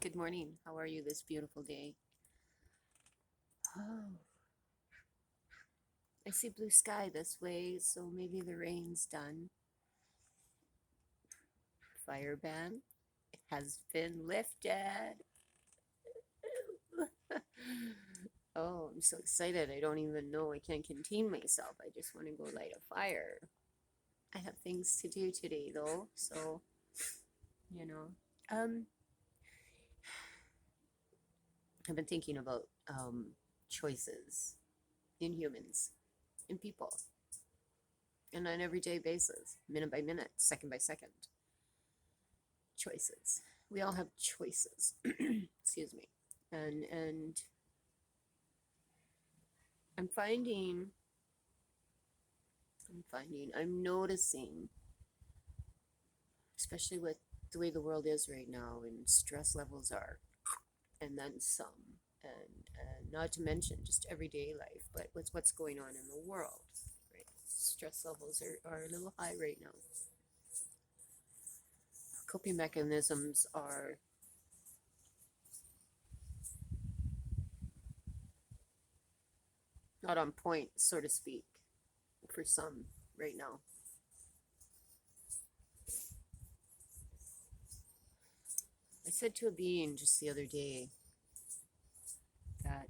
Good morning. How are you this beautiful day? Oh, I see blue sky this way, so maybe the rain's done. Fire ban has been lifted. Oh, I'm so excited. I don't even know. I can't contain myself. I just want to go light a fire. I have things to do today, though, so, you know. Um, I've been thinking about choices in humans, in people, and on an everyday basis, minute by minute, second by second. Choices. We all have choices. Excuse me. And I'm finding I'm noticing, especially with the way the world is right now and stress levels are, and then some, and not to mention just everyday life, but with what's going on in the world, right? Stress levels are a little high right now. Coping mechanisms are not on point, so to speak, for some right now. I said to a being just the other day that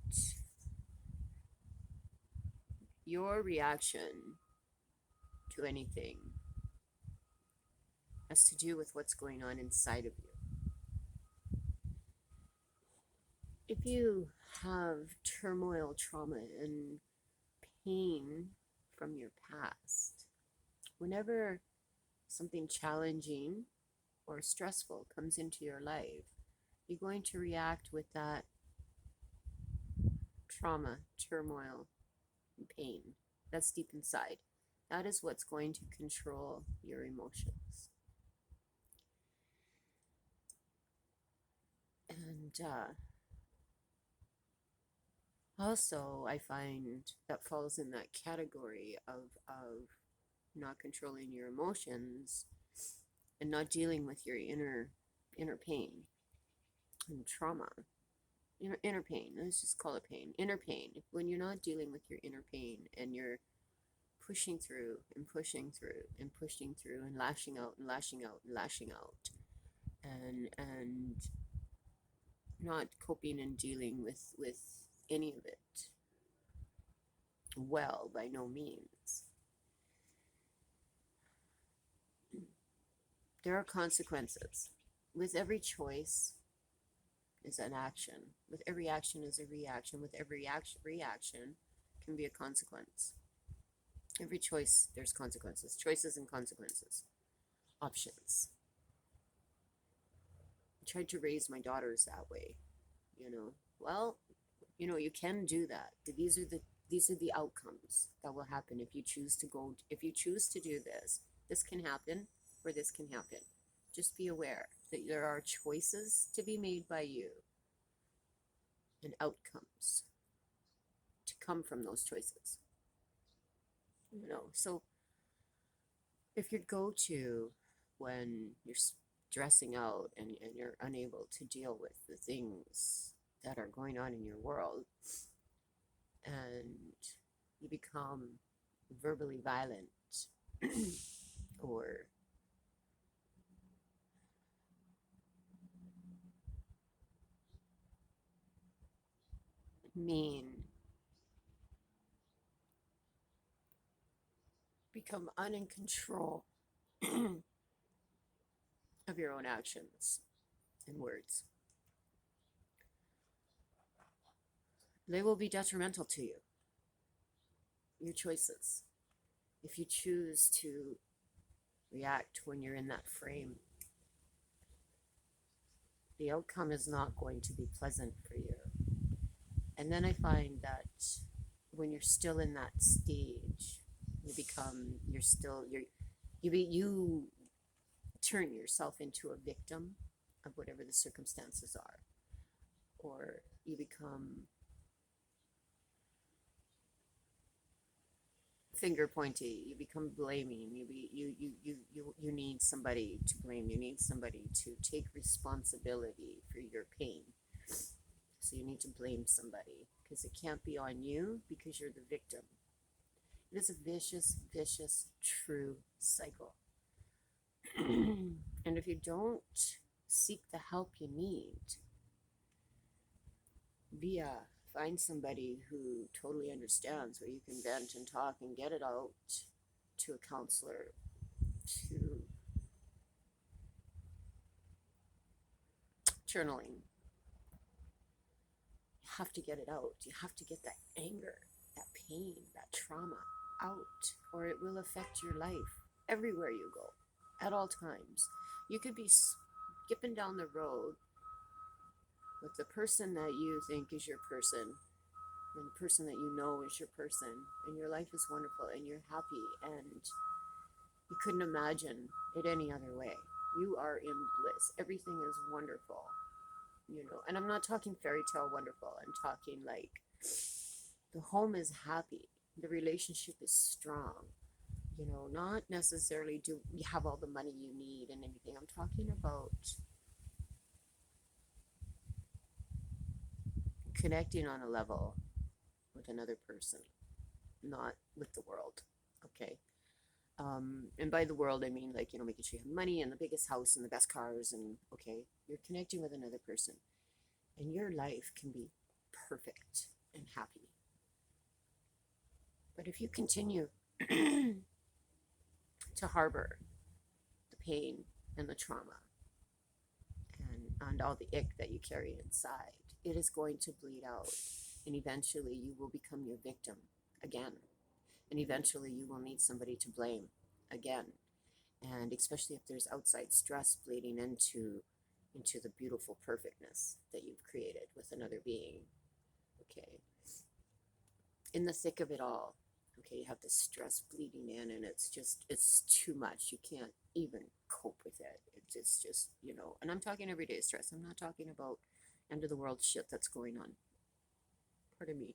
your reaction to anything has to do with what's going on inside of you. If you have turmoil, trauma, and pain from your past, whenever something challenging or stressful comes into your life, you're going to react with that trauma, turmoil, and pain that's deep inside. That is what's going to control your emotions. And also, I find that falls in that category of not controlling your emotions and not dealing with your inner pain and trauma. Inner pain. Let's just call it pain. Inner pain. When you're not dealing with your inner pain and you're pushing through and pushing through and pushing through and lashing out and lashing out and lashing out and not coping and dealing with any of it well, by no means. There are consequences. With every choice is an action. With every action is a reaction. With every reaction can be a consequence. Every choice, there's consequences. Choices and consequences. Options. I tried to raise my daughters that way, you know. Well, you can do that. These are the outcomes that will happen if you choose to do this. This can happen or this can happen. Just be aware that there are choices to be made by you and outcomes to come from those choices. So if your go-to when you're stressing out and you're unable to deal with the things that are going on in your world and you become verbally violent or mean, become in control of your own actions and words, they will be detrimental to you, your choices. If you choose to react when you're in that frame, the outcome is not going to be pleasant for you. And then I find that when you're still in that stage, you turn yourself into a victim of whatever the circumstances are, or you become finger pointy, you become blaming, you need somebody to blame, you need somebody to take responsibility for your pain. So you need to blame somebody because it can't be on you because you're the victim. It is a vicious, vicious, true cycle. And if you don't seek the help you need, find somebody who totally understands where you can vent and talk and get it out, to a counselor, to journaling. You have to get it out. You have to get that anger, that pain, that trauma out, or it will affect your life everywhere you go at all times. You could be skipping down the road with the person that you think is your person, and the person that you know is your person, and your life is wonderful and you're happy and you couldn't imagine it any other way. You are in bliss. Everything is wonderful, And I'm not talking fairy tale wonderful. I'm talking like the home is happy. The relationship is strong. Not necessarily do you have all the money you need and anything. I'm talking about connecting on a level with another person, not with the world. Okay. And by the world, I mean like, making sure you have money and the biggest house and the best cars and okay, you're connecting with another person and your life can be perfect and happy. But if you continue to harbor the pain and the trauma and all the ick that you carry inside, it is going to bleed out. And eventually you will become your victim again. And eventually you will need somebody to blame again. And especially if there's outside stress bleeding into the beautiful perfectness that you've created with another being. Okay. In the thick of it all, okay, you have the stress bleeding in and it's too much. You can't even cope with it. It's just, and I'm talking everyday stress. I'm not talking about end of the world shit that's going on. Pardon me.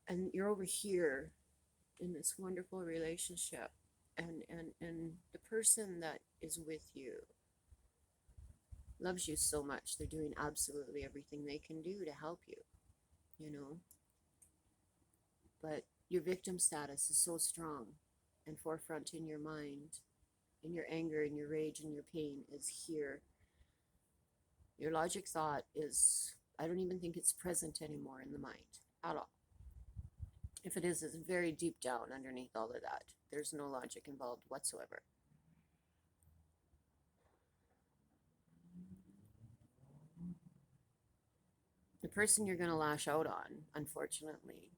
And you're over here in this wonderful relationship and the person that is with you loves you so much. They're doing absolutely everything they can do to help you, But your victim status is so strong and forefront in your mind, and your anger and your rage and your pain is here. Your logic thought is, I don't even think it's present anymore in the mind at all. If it is, it's very deep down underneath all of that. There's no logic involved whatsoever. The person you're going to lash out on, unfortunately,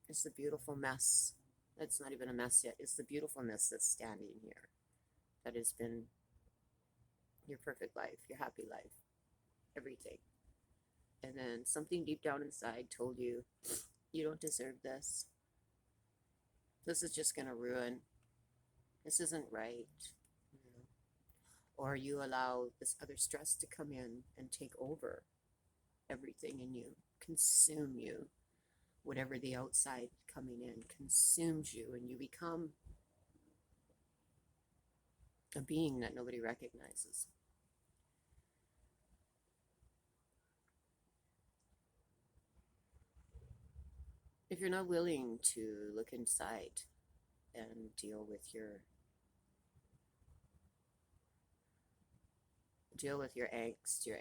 is the beautiful mess. It's not even a mess yet. It's the beautifulness that's standing here. That has been your perfect life, your happy life, everything. And then something deep down inside told you, you don't deserve this. This is just going to ruin. This isn't right. Or you allow this other stress to come in and take over everything in you, consume you. Whatever the outside coming in consumes you, and you become a being that nobody recognizes. If you're not willing to look inside and deal with your angst, your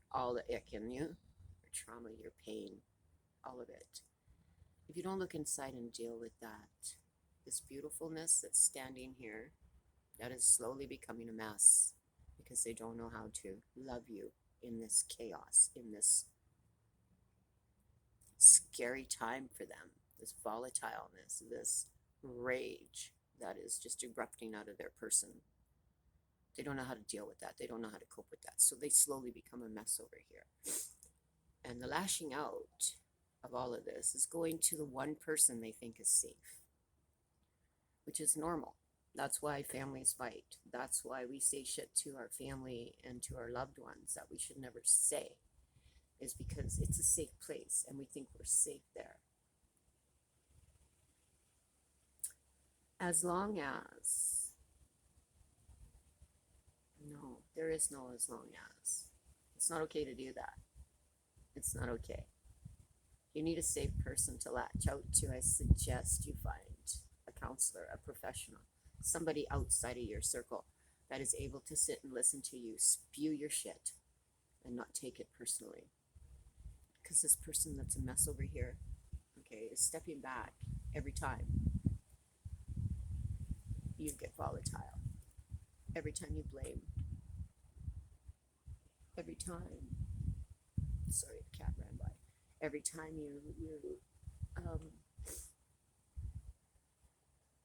all the ick in you, your trauma, your pain, all of it. If you don't look inside and deal with that, this beautifulness that's standing here, that is slowly becoming a mess because they don't know how to love you in this chaos, in this scary time for them, this volatileness, this rage that is just erupting out of their person. They don't know how to deal with that. They don't know how to cope with that. So they slowly become a mess over here. And the lashing out of all of this is going to the one person they think is safe, which is normal. That's why families fight. That's why we say shit to our family and to our loved ones that we should never say, is because it's a safe place and we think we're safe there. As long as No, there is no as long as. It's not okay to do that. It's not okay. You need a safe person to latch out to. I suggest you find a counselor, a professional, somebody outside of your circle that is able to sit and listen to you spew your shit and not take it personally. Because this person that's a mess over here, okay, is stepping back every time you get volatile, every time you blame, every time. Sorry, the cat ran by. Every time you um,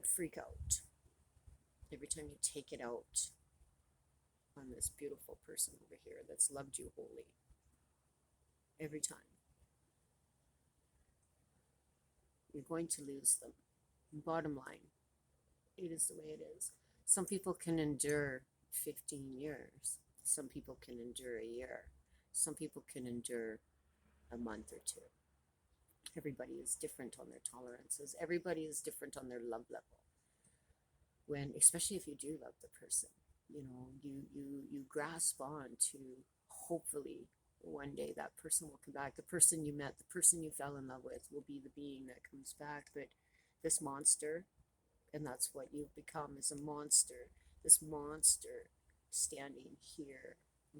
freak out, every time you take it out on this beautiful person over here that's loved you wholly, every time you're going to lose them. Bottom line, it is the way it is. Some people can endure 15 years. Some people can endure a year. Some people can endure a month or two. Everybody is different on their tolerances. Everybody is different on their love level. When, especially if you do love the person, you grasp on to, hopefully one day that person will come back. The person you met, the person you fell in love with will be the being that comes back. But this monster, and that's what you've become, is a monster. This monster standing here,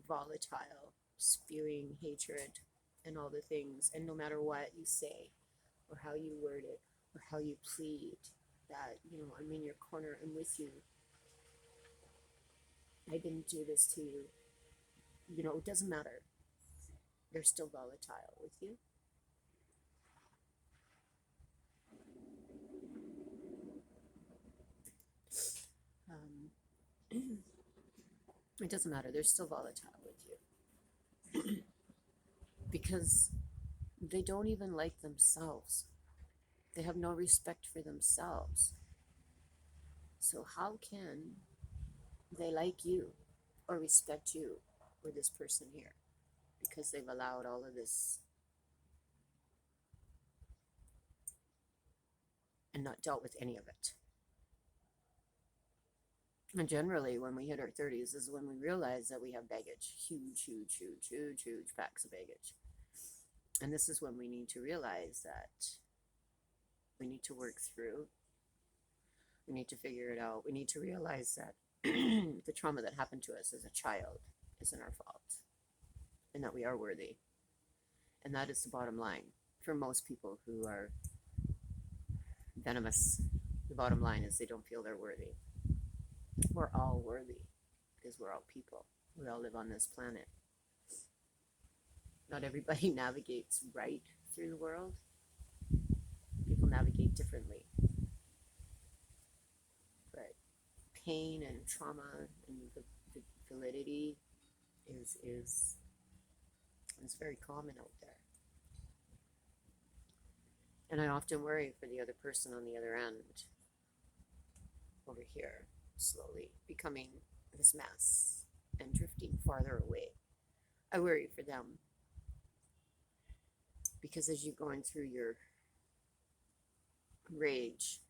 volatile, spewing hatred and all the things. And no matter what you say or how you word it or how you plead, that, I'm in your corner, I'm with you. I didn't do this to you. It doesn't matter. They're still volatile with you. Um, it doesn't matter. They're still volatile with you because they don't even like themselves. They have no respect for themselves. So how can they like you or respect you or this person here? Because they've allowed all of this and not dealt with any of it. And generally, when we hit our 30s, is when we realize that we have baggage, huge packs of baggage. And this is when we need to realize that we need to work through, we need to figure it out. We need to realize that the trauma that happened to us as a child isn't our fault and that we are worthy. And that is the bottom line for most people who are venomous. The bottom line is they don't feel they're worthy. We're all worthy because we're all people. We all live on this planet. Not everybody navigates right through the world. People navigate differently. But pain and trauma and validity is very common out there. And I often worry for the other person on the other end, over here, slowly becoming this mess and drifting farther away. I worry for them because as you're going through your rage,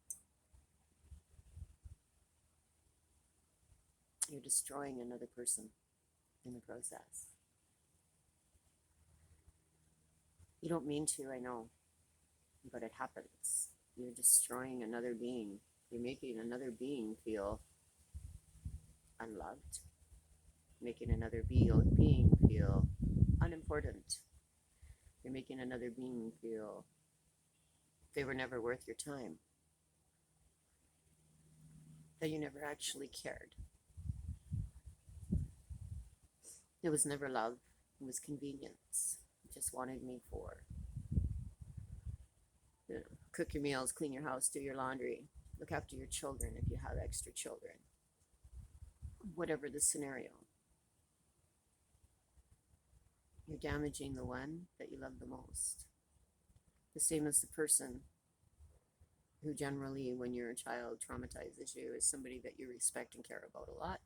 you're destroying another person in the process. You don't mean to, I know, but it happens. You're destroying another being. You're making another being feel unloved, making another being feel unimportant. You're making another being feel they were never worth your time, that you never actually cared. It was never love, it was convenience. You just wanted me for, cook your meals, clean your house, do your laundry, look after your children if you have extra children. Whatever the scenario, you're damaging the one that you love the most. The same as the person who generally, when you're a child, traumatizes you is somebody that you respect and care about a lot.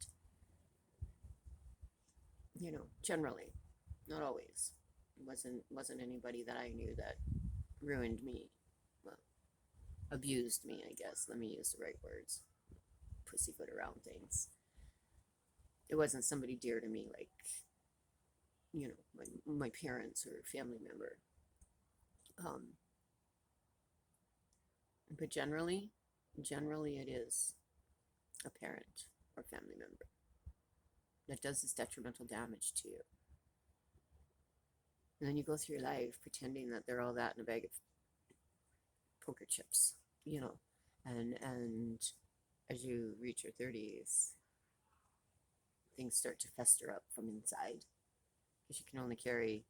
Generally, not always. It wasn't anybody that I knew that ruined me. Well, abused me, I guess. Let me use the right words. Pussyfoot around things. It wasn't somebody dear to me, like, my parents or family member. Um, but generally it is a parent or family member that does this detrimental damage to you. And then you go through your life pretending that they're all that in a bag of poker chips, and as you reach your 30s, things start to fester up from inside because you can only carry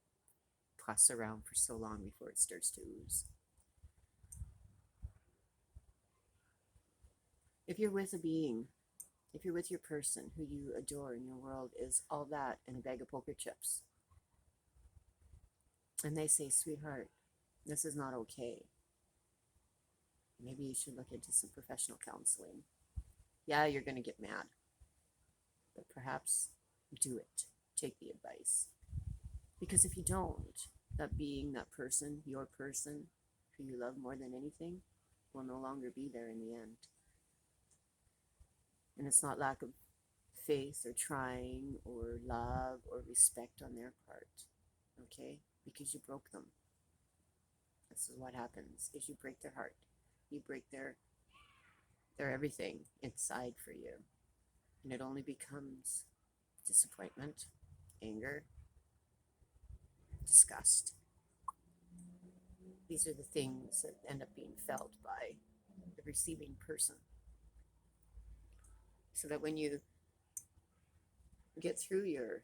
pus around for so long before it starts to ooze. If you're with a being, if you're with your person who you adore and your world is all that and a bag of poker chips, and they say, sweetheart, this is not okay, maybe you should look into some professional counseling. Yeah, you're going to get mad, but perhaps do it. Take the advice. Because if you don't, that being, that person, your person, who you love more than anything, will no longer be there in the end. And it's not lack of faith or trying or love or respect on their part, okay? Because you broke them. This is what happens, is you break their heart. You break their everything inside for you. And it only becomes disappointment, anger, disgust. These are the things that end up being felt by the receiving person. So that when you get through your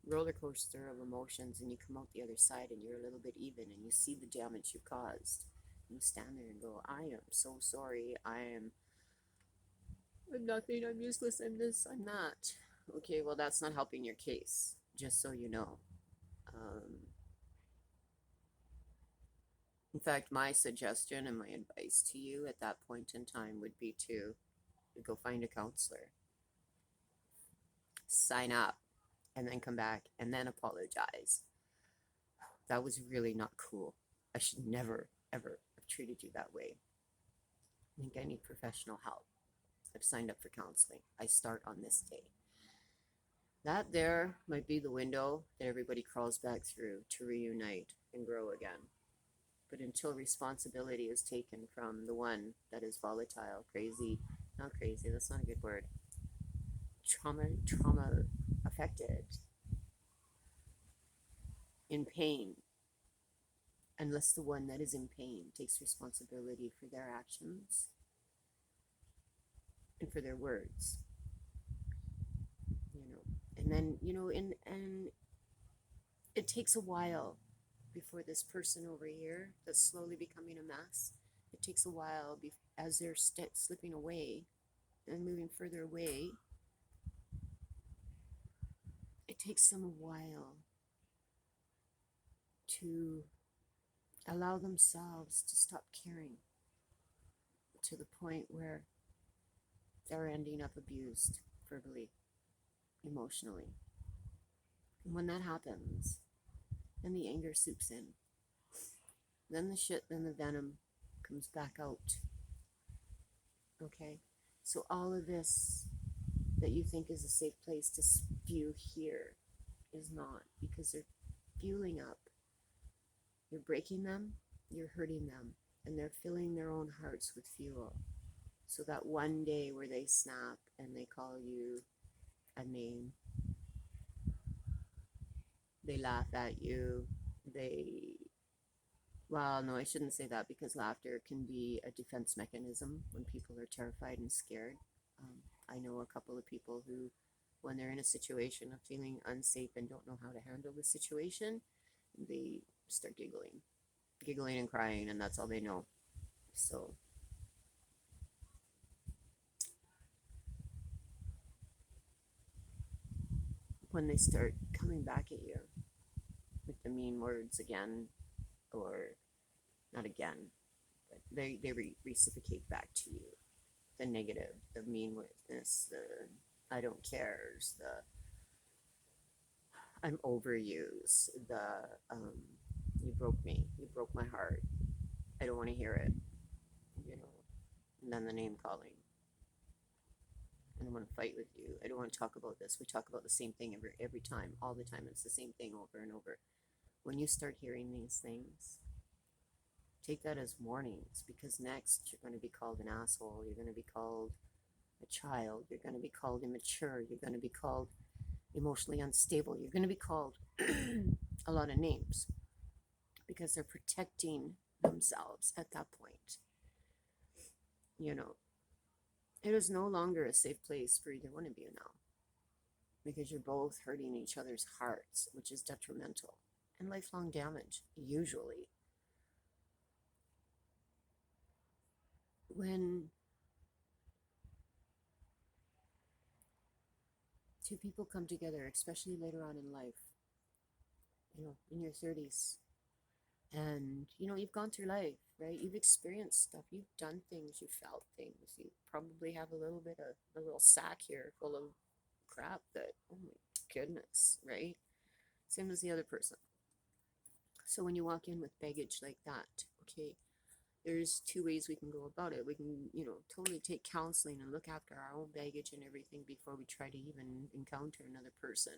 roller coaster of emotions and you come out the other side and you're a little bit even and you see the damage you caused, you stand there and go, I am so sorry. I'm nothing. I'm useless. I'm this. I'm that. Okay, well, that's not helping your case, just so you know. In fact, my suggestion and my advice to you at that point in time would be to go find a counselor, sign up, and then come back and then apologize. That was really not cool. I should never, ever have treated you that way. I think I need professional help. I've signed up for counseling. I start on this day. That there might be the window that everybody crawls back through to reunite and grow again. But until responsibility is taken from the one that is volatile, crazy, not crazy, that's not a good word, trauma affected, in pain, unless the one that is in pain takes responsibility for their actions and for their words, and then, and it takes a while before this person over here that's slowly becoming a mess, it takes a while as they're slipping away and moving further away, it takes them a while to allow themselves to stop caring to the point where they're ending up abused verbally, emotionally. And when that happens, then the anger soups in. Then the venom comes back out. Okay? So all of this that you think is a safe place to spew here is not, because they're fueling up. You're breaking them, you're hurting them, and they're filling their own hearts with fuel. So that one day where they snap and they call you a name, they laugh at you, well, no, I shouldn't say that, because laughter can be a defense mechanism when people are terrified and scared. I know a couple of people who, when they're in a situation of feeling unsafe and don't know how to handle the situation, they start giggling and crying, and that's all they know. So when they start coming back at you with the mean words again, or not again, but they reciprocate back to you the negative, the mean wordness, the I don't cares, the I'm overused, the you broke me, you broke my heart, I don't want to hear it, and then the name calling. I don't want to fight with you. I don't want to talk about this. We talk about the same thing every time, all the time. It's the same thing over and over. When you start hearing these things, take that as warnings, because next you're going to be called an asshole. You're going to be called a child. You're going to be called immature. You're going to be called emotionally unstable. You're going to be called a lot of names because they're protecting themselves at that point. You know, it is no longer a safe place for either one of you now, because you're both hurting each other's hearts, which is detrimental and lifelong damage, usually. When two people come together, especially later on in life, in your 30s, and you've gone through life, right? You've experienced stuff, you've done things, you felt things, you probably have a little bit of a little sack here full of crap that, oh my goodness, right? Same as the other person. So when you walk in with baggage like that, okay, there's two ways we can go about it. We can, totally take counseling and look after our own baggage and everything before we try to even encounter another person.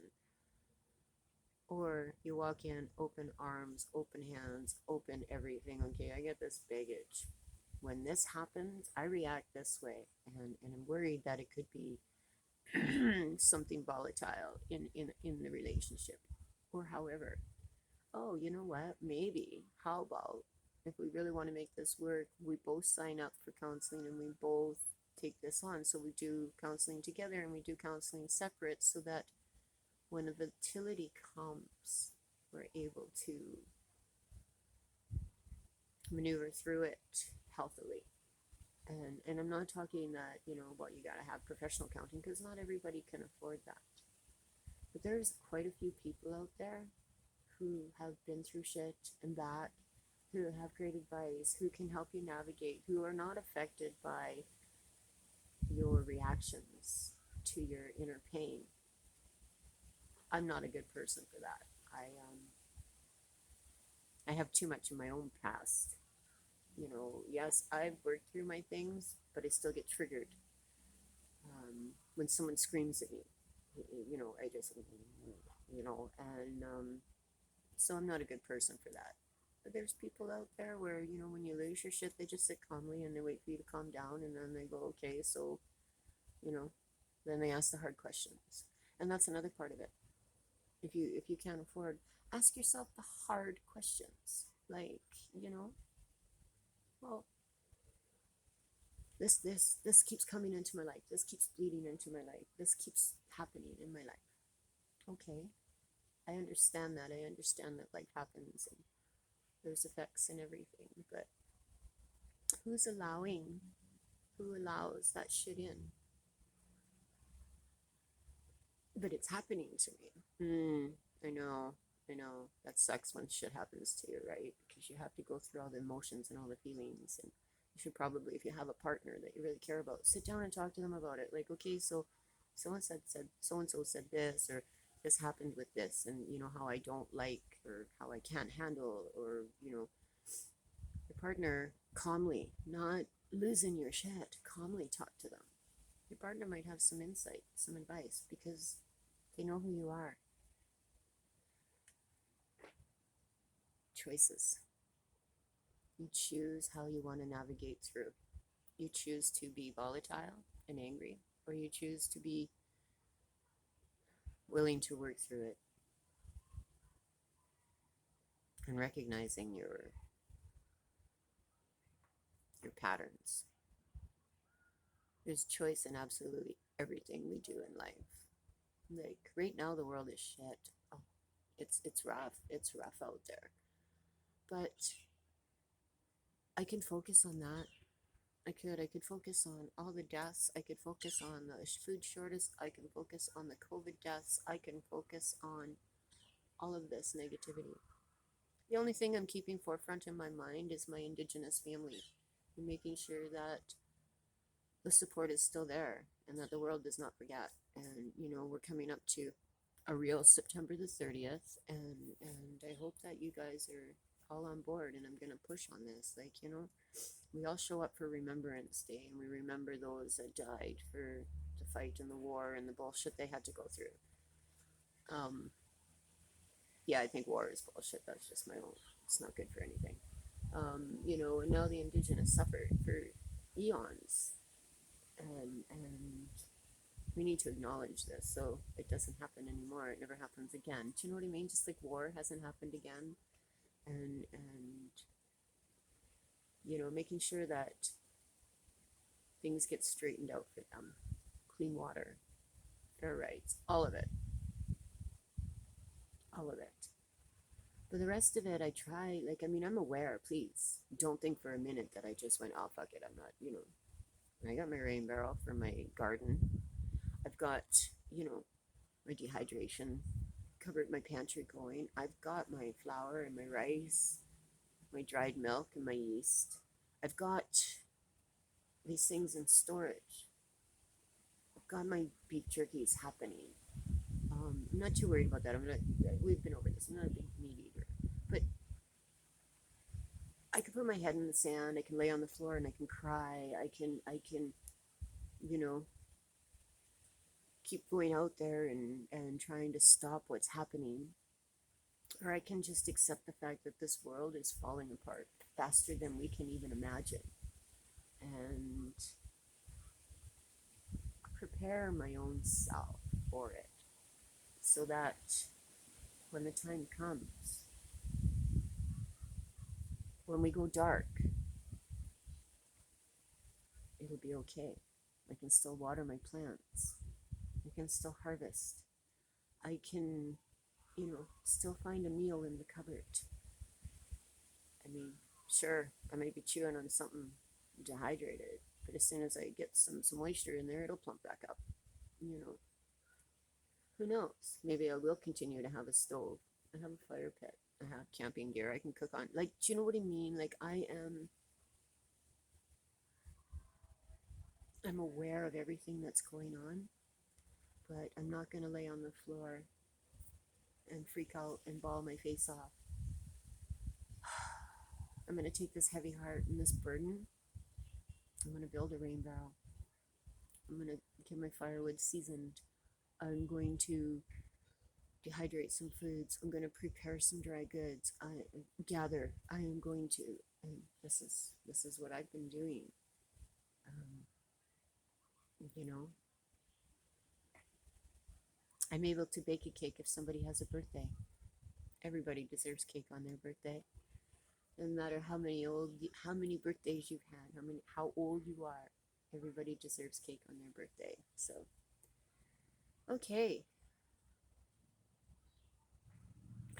Or you walk in, open arms, open hands, open everything. Okay, I get this baggage. When this happens, I react this way, and I'm worried that it could be something volatile in the relationship. Or however, oh, you know what? Maybe, how about if we really want to make this work, we both sign up for counseling and we both take this on. So we do counseling together and we do counseling separate, so that when a volatility comes, we're able to maneuver through it healthily. And I'm not talking that, you gotta have professional counseling, because not everybody can afford that. But there's quite a few people out there who have been through shit and that, who have great advice, who can help you navigate, who are not affected by your reactions to your inner pain. I'm not a good person for that. I have too much in my own past. Yes, I've worked through my things, but I still get triggered. When someone screams at me, I just, and so I'm not a good person for that. But there's people out there where, when you lose your shit, they just sit calmly and they wait for you to calm down, and then they go, okay, so, then they ask the hard questions. And that's another part of it. If you can't afford, ask yourself the hard questions. Like, well, this keeps coming into my life. This keeps bleeding into my life. This keeps happening in my life. Okay. I understand that. I understand that life happens and there's effects and everything, but who allows that shit in? But it's happening to me. I know. That sucks when shit happens to you, right? Because you have to go through all the emotions and all the feelings. And you should probably, if you have a partner that you really care about, sit down and talk to them about it. Like, okay, so someone said so and so said this, or this happened with this, and how I don't like, or how I can't handle, or your partner calmly, not losing your shit, calmly talk to them. Your partner might have some insight, some advice, because they know who you are. Choices. You choose how you want to navigate through. You choose to be volatile and angry, or you choose to be willing to work through it and recognizing your patterns. There's choice in absolutely everything we do in life. Like right now, the world is shit. Oh, it's rough. It's rough out there. But I can focus on that. I could focus on all the deaths. I could focus on the food shortage. I can focus on the COVID deaths. I can focus on all of this negativity. The only thing I'm keeping forefront in my mind is my Indigenous family, and making sure that the support is still there and that the world does not forget. And we're coming up to a real September the 30th, and I hope that you guys are all on board, and I'm gonna push on this. Like, we all show up for Remembrance Day, and we remember those that died for to fight and the war and the bullshit they had to go through. Yeah, I think war is bullshit. That's just my own. It's not good for anything. And now the Indigenous suffered for eons, and we need to acknowledge this so it doesn't happen anymore. It never happens again. Do you know what I mean? Just like war hasn't happened again, and making sure that things get straightened out for them. Clean water, fair rights, all of it. All of it. But the rest of it, I try, I'm aware, please. Don't think for a minute that I just went, oh, fuck it, I'm not. I got my rain barrel for my garden. I've got, my dehydration, covered my pantry going. I've got my flour and my rice, my dried milk and my yeast. I've got these things in storage. I've got my beef jerkies happening. I'm not too worried about that. We've been over this. I'm not a big meat eater. But I can put my head in the sand. I can lay on the floor and I can cry. I can, keep going out there and trying to stop what's happening. Or I can just accept the fact that this world is falling apart faster than we can even imagine. And prepare my own self for it. So that when the time comes, when we go dark, it'll be okay. I can still water my plants. I can still harvest. I can, still find a meal in the cupboard. I mean, sure, I may be chewing on something dehydrated, but as soon as I get some moisture in there, it'll plump back up. Who knows? Maybe I will continue to have a stove. I have a fire pit. I have camping gear I can cook on. Do you know what I mean? I'm aware of everything that's going on, but I'm not going to lay on the floor and freak out and bawl my face off. I'm going to take this heavy heart and this burden. I'm going to build a rain barrel. I'm going to get my firewood seasoned. I'm going to dehydrate some foods. I'm going to prepare some dry goods. I am going to, and this is what I've been doing. I'm able to bake a cake if somebody has a birthday. Everybody deserves cake on their birthday. No matter how many birthdays you've had, how old you are, everybody deserves cake on their birthday. So, okay.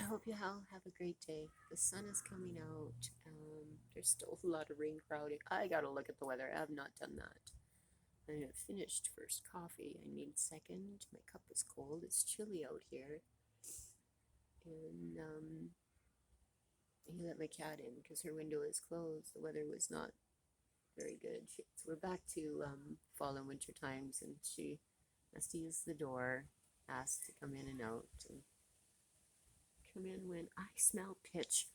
I hope you all have a great day. The sun is coming out. There's still a lot of rain crowding. I gotta look at the weather. I have not done that. I have finished first coffee. I need second. My cup is cold. It's chilly out here. And he let my cat in because her window is closed. The weather was not very good. So we're back to fall and winter times, and she has to use the door, asked to come in and out. And come in when I smell pitch.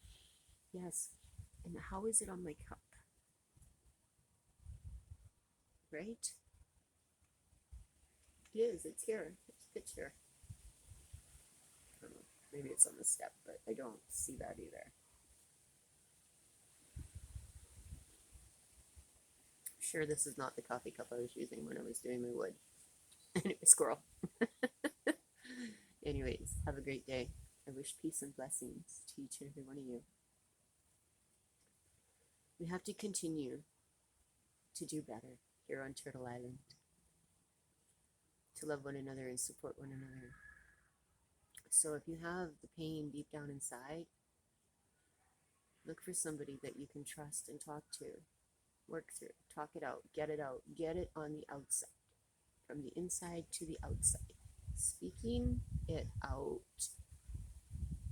Yes. And how is it on my cup? Right? It is. It's here. It's pitch here. I don't know. Maybe it's on the step, but I don't see that either. Sure, this is not the coffee cup I was using when I was doing my wood. Anyway, squirrel. Anyways, have a great day. I wish peace and blessings to each and every one of you. We have to continue to do better here on Turtle Island. To love one another and support one another. So if you have the pain deep down inside, look for somebody that you can trust and talk to. Work through, talk it out, get it on the outside, from the inside to the outside. Speaking it out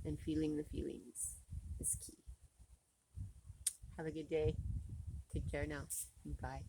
and feeling the feelings is key. Have a good day. Take care now. Bye.